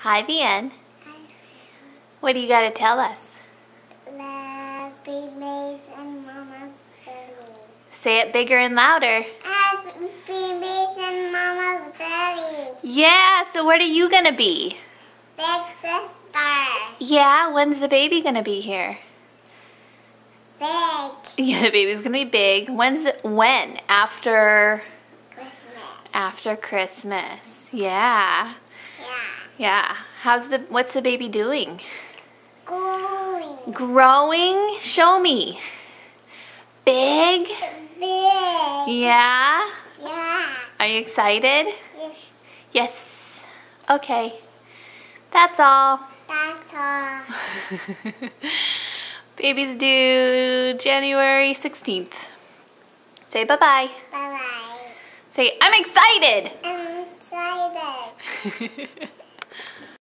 Hi, Vian. What do you got to tell us? The babies and mama's belly. Say it bigger and louder. Babies and mama's belly. Yeah, so what are you going to be? Big sister. Yeah, when's the baby going to be here? Big. Yeah, the baby's going to be big. When? After Christmas. Yeah. Yeah. Yeah. What's the baby doing? Growing. Growing? Show me. Big? Big. Yeah? Yeah. Are you excited? Yes. Yes. Okay. That's all. That's all. Baby's due January 16th. Say bye-bye. Bye-bye. Say, I'm excited! I'm excited.